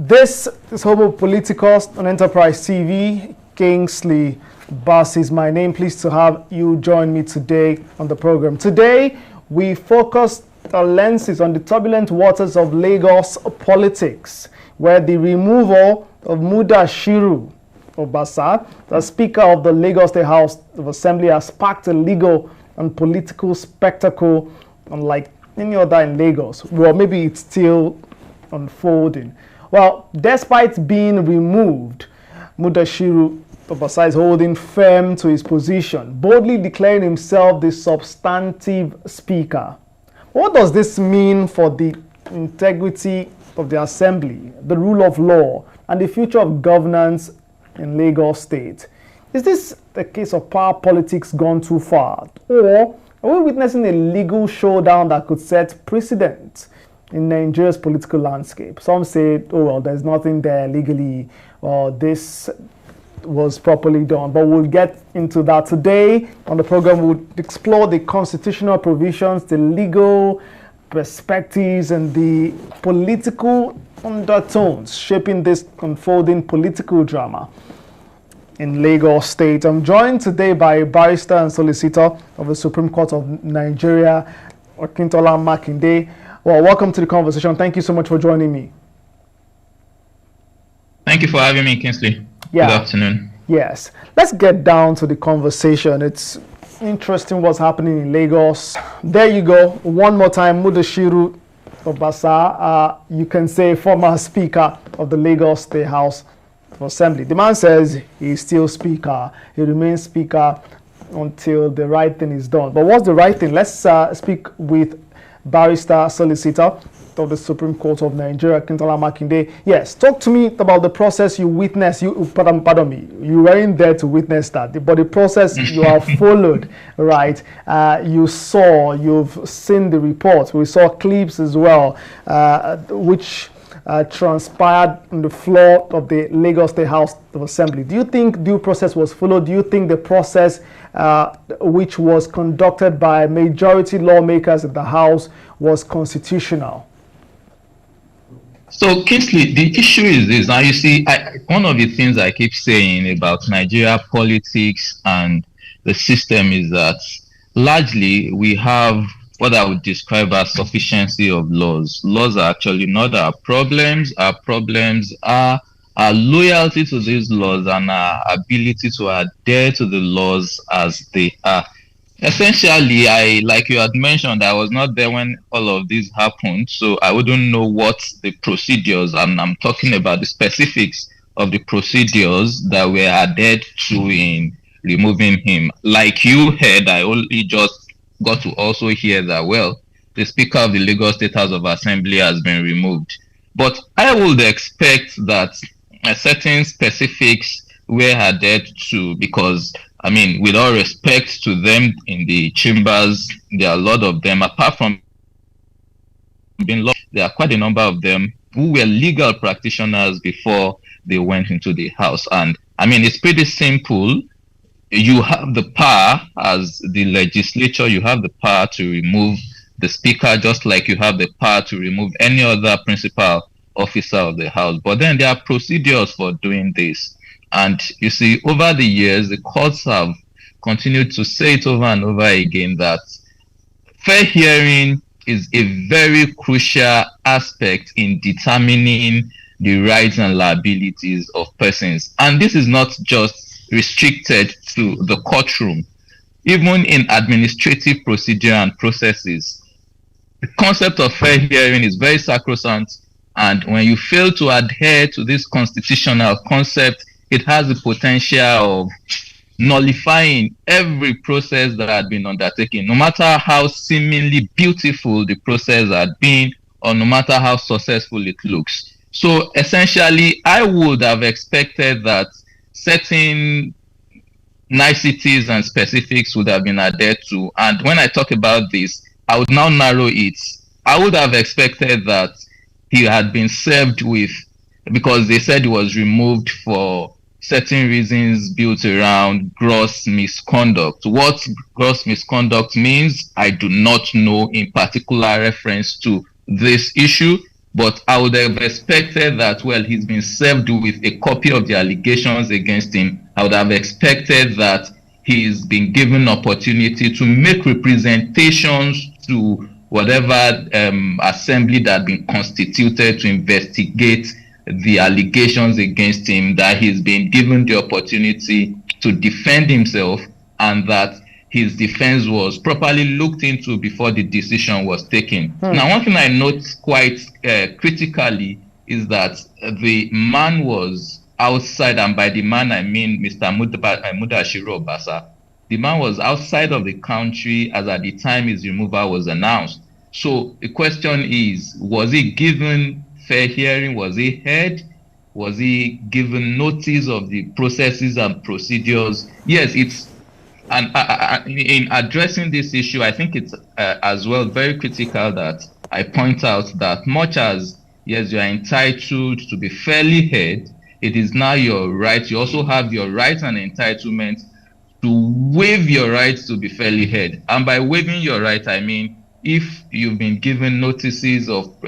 This is Homo Politicus on Enterprise TV. Kingsley Bass is my name. Pleased to have you join me today on the program. Today, we focus our lenses on the turbulent waters of Lagos politics, where the removal of Mudashiru Obasa, the Speaker of the Lagos State House of Assembly, has sparked a legal and political spectacle unlike any other in Lagos. Well, maybe it's still unfolding. Well, despite being removed, Mudashiru Obasa is holding firm to his position, boldly declaring himself the substantive speaker. What does this mean for the integrity of the assembly, the rule of law, and the future of governance in Lagos State? Is this a case of power politics gone too far? Or are we witnessing a legal showdown that could set precedent in Nigeria's political landscape? Some say, oh, well, there's nothing there legally, or this was properly done. But we'll get into that today. On the program, we'll explore the constitutional provisions, the legal perspectives, and the political undertones shaping this unfolding political drama in Lagos State. I'm joined today by barrister and solicitor of the Supreme Court of Nigeria, Akintola Makinde. Well, welcome to the conversation. Thank you so much for joining me. Thank you for having me, Kingsley. Yeah. Good afternoon. Yes. Let's get down to the conversation. It's interesting what's happening in Lagos. There you go. One more time, Mudashiru Obasa, you can say former Speaker of the Lagos State House of Assembly. The man says he's still Speaker. He remains Speaker until the right thing is done. But what's the right thing? Let's speak with barrister solicitor of the Supreme Court of Nigeria, Akintola Makinde. Yes, talk to me about the process you witnessed. Pardon me, you weren't there to witness that, but the process you have followed, right? You've seen the report. We saw clips as well, which transpired on the floor of the Lagos State House of Assembly. Do you think due process was followed? Do you think the process which was conducted by majority lawmakers in the House was constitutional? So, Kingsley, the issue is this. Now, you see, one of the things I keep saying about Nigeria politics and the system is that largely we have what I would describe as sufficiency of laws. Laws are actually not our problems. Our problems are our loyalty to these laws and our ability to adhere to the laws as they are. Essentially, like you had mentioned, I was not there when all of this happened, so I wouldn't know what the procedures, and I'm talking about the specifics of the procedures that were adhered to in removing him. Like you heard, I only just got to also hear that, well, the Speaker of the Lagos State House of Assembly has been removed. But I would expect that certain specifics were adhered to because, I mean, with all respect to them in the chambers, there are a lot of them, apart from being law, there are quite a number of them who were legal practitioners before they went into the House. And, I mean, it's pretty simple. You have the power as the legislature, you have the power to remove the Speaker, just like you have the power to remove any other principal officer of the House. But then there are procedures for doing this. And you see, over the years, the courts have continued to say it over and over again that fair hearing is a very crucial aspect in determining the rights and liabilities of persons. And this is not just restricted to the courtroom. Even in administrative procedure and processes, the concept of fair hearing is very sacrosanct. And when you fail to adhere to this constitutional concept, it has the potential of nullifying every process that had been undertaken, no matter how seemingly beautiful the process had been, or no matter how successful it looks. So essentially, I would have expected that certain niceties and specifics would have been adhered to. And when I talk about this, I would now narrow it. I would have expected that he had been served with, because they said he was removed for certain reasons built around gross misconduct. What gross misconduct means, I do not know in particular reference to this issue. But I would have expected that, well, he's been served with a copy of the allegations against him. I would have expected that he's been given opportunity to make representations to whatever assembly that had been constituted to investigate the allegations against him, that he's been given the opportunity to defend himself, and that his defense was properly looked into before the decision was taken. Now, one thing I note quite critically is that the man was outside, and by the man I mean Mr. Mudashiru Obasa. The man was outside of the country as at the time his removal was announced. So the question is, was he given fair hearing? Was he heard? Was he given notice of the processes and procedures? Yes, it's, and in addressing this issue, I think it's as well very critical that I point out that much as, yes, you are entitled to be fairly heard, it is now your right. You also have your rights and entitlement to waive your rights to be fairly heard. And by waiving your right, I mean if you've been given notices of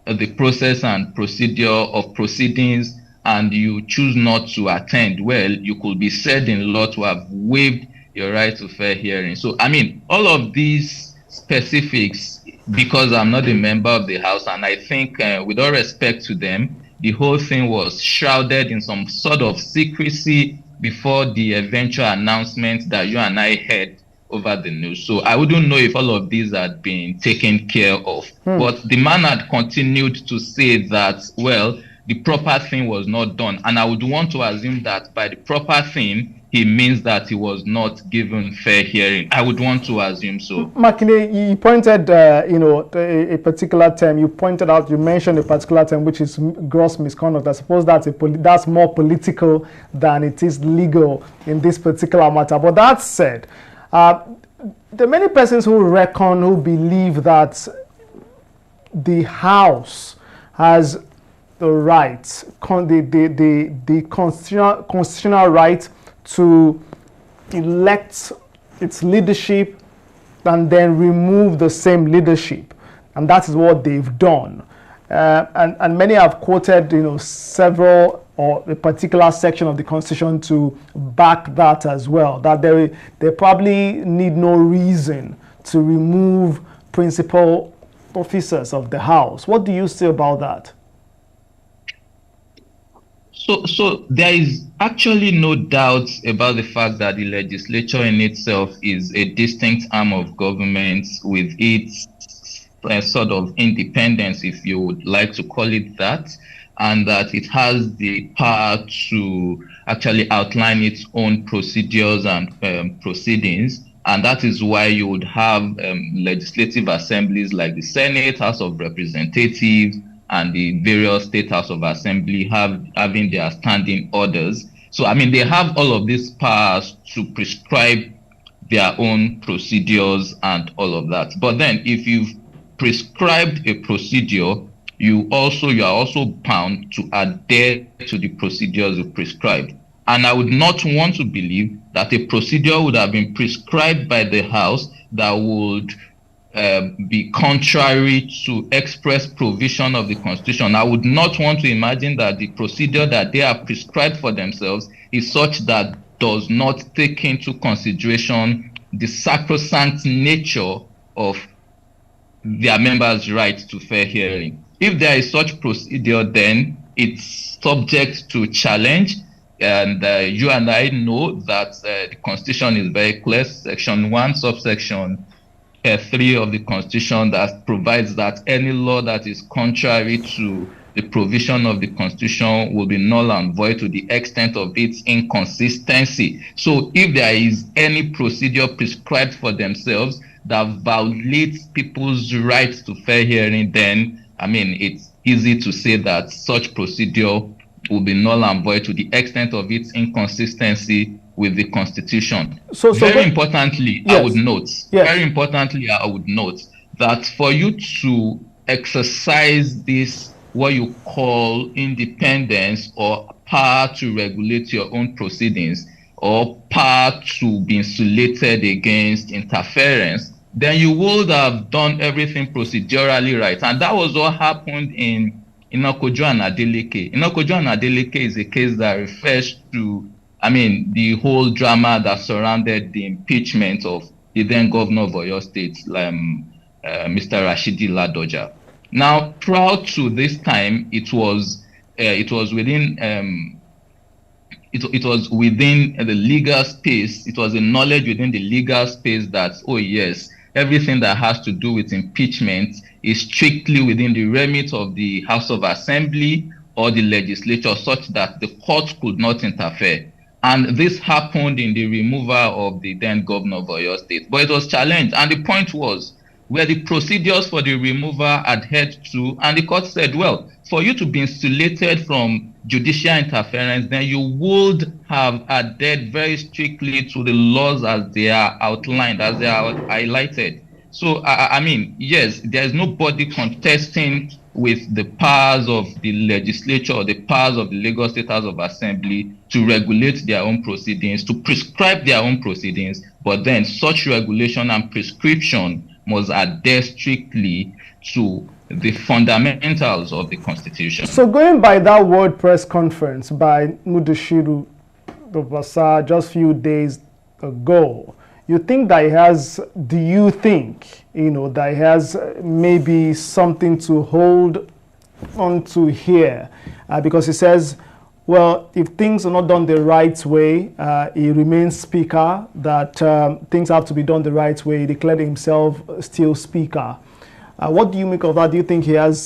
the process and procedure of proceedings, and you choose not to attend, well, you could be said in law to have waived your right to fair hearing. So, I mean, all of these specifics, because I'm not a member of the House, and I think with all respect to them, the whole thing was shrouded in some sort of secrecy before the eventual announcement that you and I heard over the news. So I wouldn't know if all of these had been taken care of. But the man had continued to say that, well, the proper thing was not done. And I would want to assume that by the proper thing, he means that he was not given fair hearing. I would want to assume so. Makinde, you pointed, a particular term. You pointed out, you mentioned a particular term, which is gross misconduct. I suppose that's more political than it is legal in this particular matter. But that said, there are many persons who believe that the House has the right, the constitutional right to elect its leadership and then remove the same leadership, and that is what they've done. And many have quoted, several or a particular section of the Constitution to back that as well. That they probably need no reason to remove principal officers of the House. What do you say about that? So there is actually no doubt about the fact that the legislature in itself is a distinct arm of government with its sort of independence, if you would like to call it that, and that it has the power to actually outline its own procedures and proceedings. And that is why you would have legislative assemblies like the Senate, House of Representatives, and the various state House of Assembly having their standing orders. So, I mean, they have all of these powers to prescribe their own procedures and all of that. But then if you've prescribed a procedure, you are also bound to adhere to the procedures you prescribed. And I would not want to believe that a procedure would have been prescribed by the House that would be contrary to express provision of the Constitution. I would not want to imagine that the procedure that they have prescribed for themselves is such that does not take into consideration the sacrosanct nature of their members' right to fair hearing. If there is such procedure, then it's subject to challenge. And you and I know that the Constitution is very clear. Section 1, subsection 3 of the Constitution that provides that any law that is contrary to the provision of the Constitution will be null and void to the extent of its inconsistency. So if there is any procedure prescribed for themselves that violates people's rights to fair hearing, then, I mean, it's easy to say that such procedure will be null and void to the extent of its inconsistency with the Constitution. Very importantly, I would note that for you to exercise this, what you call independence or power to regulate your own proceedings or power to be insulated against interference, then you would have done everything procedurally right. And that was what happened in Inokojo and Adeleke. Inokojo and Adeleke is a case that refers to, the whole drama that surrounded the impeachment of the then governor of Oyo State, Mr. Rashidi Ladoja. Now, prior to this time, it was within it was within the legal space. It was a knowledge within the legal space that, oh yes, everything that has to do with impeachment is strictly within the remit of the House of Assembly or the legislature, such that the court could not interfere. And this happened in the removal of the then governor of Oyo State. But it was challenged. And the point was, were the procedures for the removal adhered to? And the court said, well, for you to be insulated from judicial interference, then you would have adhered very strictly to the laws as they are outlined, as they are highlighted. So, yes, there's nobody contesting with the powers of the legislature or the powers of the Lagos State House of Assembly to regulate their own proceedings, to prescribe their own proceedings, but then such regulation and prescription must adhere strictly to the fundamentals of the Constitution. So going by that word press conference by Mudashiru Obasa just a few days ago, you think that he has, do you think, that he has maybe something to hold on to here? Because he says, well, if things are not done the right way, he remains speaker, that things have to be done the right way. He declared himself still speaker. What do you make of that? Do you think he has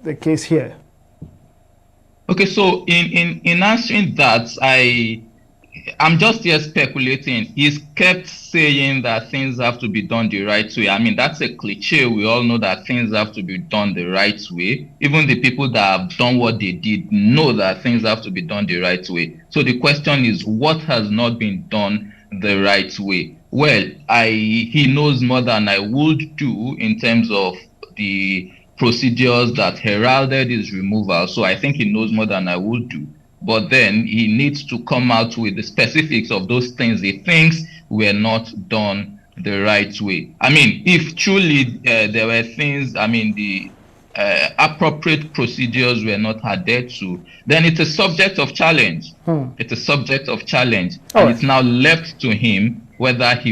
the case here? Okay, so in answering that, I'm just here speculating. He's kept saying that things have to be done the right way. That's a cliche. We all know that things have to be done the right way. Even the people that have done what they did know that things have to be done the right way. So the question is, what has not been done the right way? Well, he knows more than I would do in terms of the procedures that heralded his removal. So I think he knows more than I would do. But then he needs to come out with the specifics of those things he thinks were not done the right way. If truly there were things, the appropriate procedures were not adhered to, then it's a subject of challenge. It's a subject of challenge. And it's now left to him whether he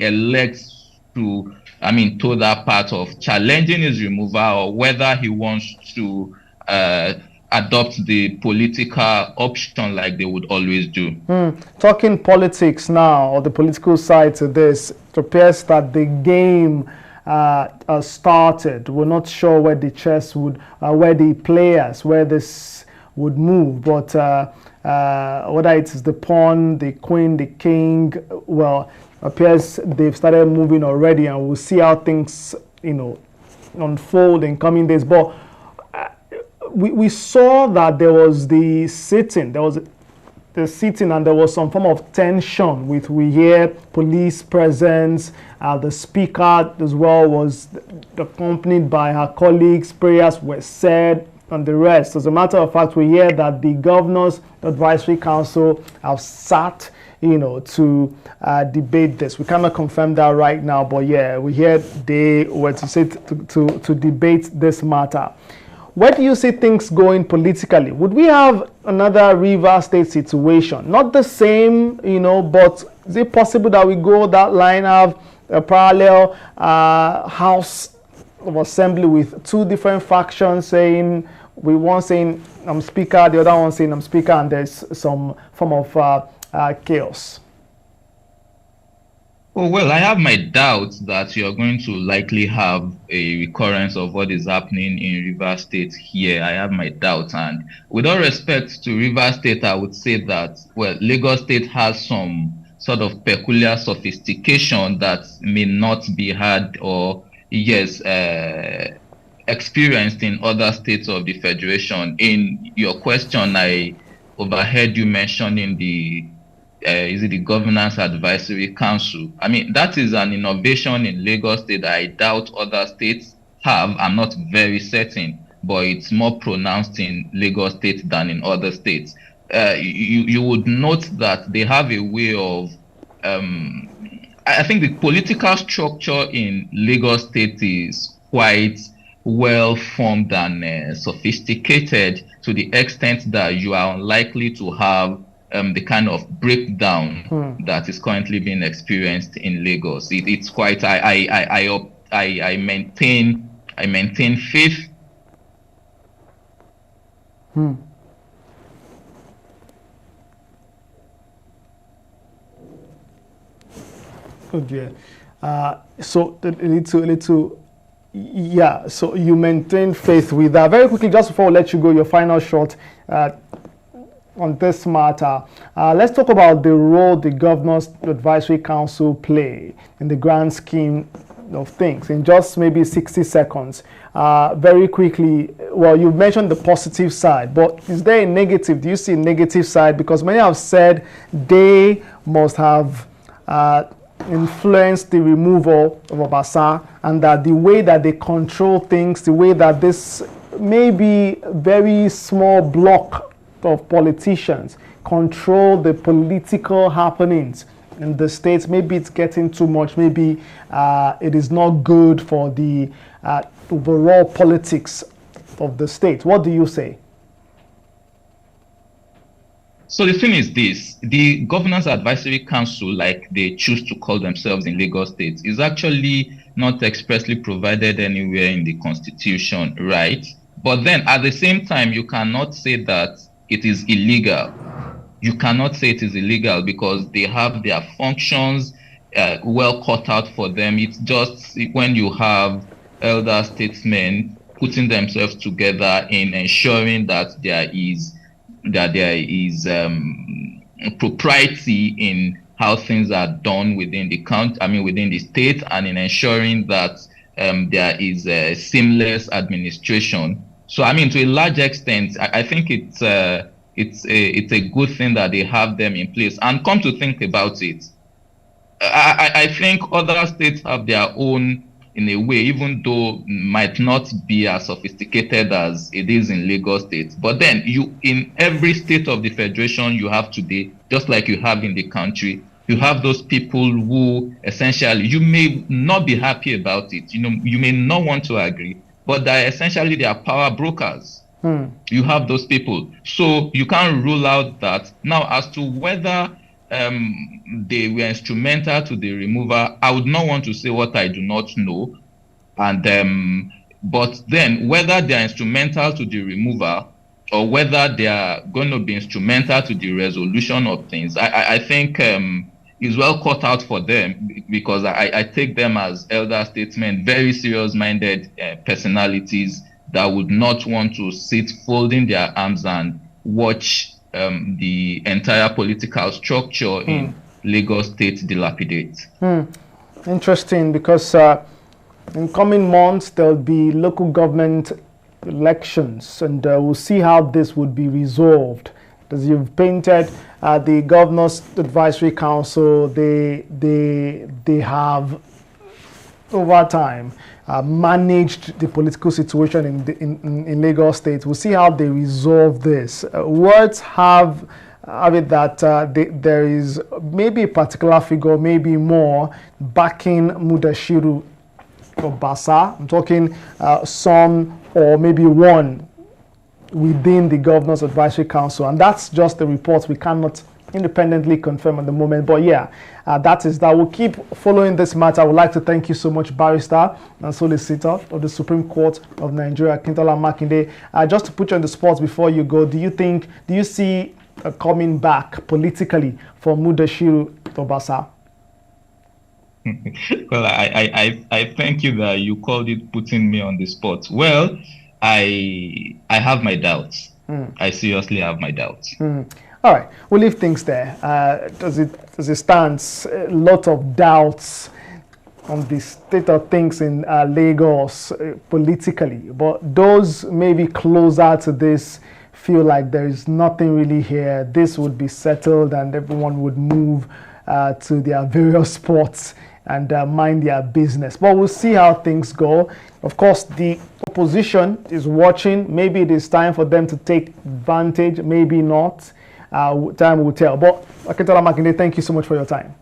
elects to, to that part of challenging his removal, or whether he wants to adopt the political option like they would always do. Talking politics now, or the political side to this, it appears that the game started. We're not sure where the chess would, where the players, where this would move, but whether it is the pawn, the queen, the king, well, appears they've started moving already, and we'll see how things, unfold in coming days. But we saw that there was the sitting, and there was some form of tension we hear police presence. The speaker as well was accompanied by her colleagues, prayers were said, and the rest. As a matter of fact, we hear that the Governor's Advisory Council have sat, to debate this. We cannot confirm that right now, but yeah, we hear they were to sit to debate this matter. Where do you see things going politically? Would we have another Rivers State situation? Not the same, but is it possible that we go that line, have a parallel House of Assembly with two different factions saying, one saying I'm speaker, the other one saying I'm speaker, and there's some form of chaos? Oh, well, I have my doubts that you're going to likely have a recurrence of what is happening in Rivers State here. I have my doubts. And with all respect to Rivers State, I would say that, well, Lagos State has some sort of peculiar sophistication that may not be had or, yes, experienced in other states of the Federation. In your question, I overheard you mentioning is it the Governance Advisory Council? That is an innovation in Lagos State that I doubt other states have. I'm not very certain, but it's more pronounced in Lagos State than in other states. You would note that they have a way of I think the political structure in Lagos State is quite well formed and sophisticated to the extent that you are unlikely to have the kind of breakdown that is currently being experienced in Lagos. It's quite. I maintain faith. Good, yeah. So a little, yeah. So you maintain faith with that. Very quickly, just before we let you go, your final shot on this matter. Let's talk about the role the Governor's Advisory Council play in the grand scheme of things in just maybe 60 seconds. Very quickly, well, you mentioned the positive side, but is there a negative? Do you see a negative side? Because many have said they must have influence the removal of Obasa, and that the way that they control things, the way that this maybe very small block of politicians control the political happenings in the states, maybe it's getting too much, maybe it is not good for the overall politics of the state. What do you say? So the thing is this, the Governors Advisory Council, like they choose to call themselves in Lagos State, is actually not expressly provided anywhere in the Constitution, right? But then at the same time, you cannot say that it is illegal. You cannot say it is illegal because they have their functions well cut out for them. It's just when you have elder statesmen putting themselves together in ensuring that there is propriety in how things are done within the within the state, and in ensuring that there is a seamless administration. So, to a large extent, I think it's a good thing that they have them in place. And come to think about it, I think other states have their own, in a way, even though might not be as sophisticated as it is in Lagos State. But then in every state of the federation you have today, just like you have in the country, you have those people who essentially, you may not be happy about it, you may not want to agree, but essentially they are power brokers. You have those people. So you can't rule out that. Now, as to whether they were instrumental to the removal, I would not want to say what I do not know. And but then whether they are instrumental to the removal or whether they are going to be instrumental to the resolution of things, I think is well cut out for them, because I take them as elder statesmen, very serious-minded personalities that would not want to sit folding their arms and watch the entire political structure in Lagos State dilapidate. Interesting, because in coming months there'll be local government elections, and we'll see how this would be resolved. As you've painted, the Governor's Advisory Council, they have over time managed the political situation in Lagos State. We'll see how they resolve this. Words have it that there is maybe a particular figure, maybe more, backing Mudashiru Obasa. I'm talking some or maybe one within the Governor's Advisory Council, and that's just the report. We cannot independently confirm at the moment, but yeah, that is that. We'll keep following this matter. I would like to thank you so much, Barrister and Solicitor of the Supreme Court of Nigeria, Akintola Makinde. Just to put you on the spot before you go, do you see a coming back politically for Mudashiru Obasa? Well, I thank you that you called it putting me on the spot. Well, I have my doubts. I seriously have my doubts. All right, we'll leave things there. As it stands, a lot of doubts on the state of things in Lagos politically, but those maybe closer to this feel like there is nothing really here. This would be settled and everyone would move to their various spots and mind their business. But we'll see how things go. Of course, the opposition is watching. Maybe it is time for them to take advantage, maybe not. Time will tell. But Akintola Makinde, thank you so much for your time.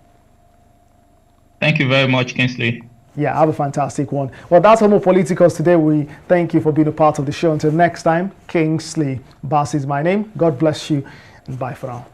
Thank you very much, Kingsley. Yeah, have a fantastic one. Well, that's Homo Politicus today. We thank you for being a part of the show. Until next time, Kingsley Bassey is my name. God bless you, and bye for now.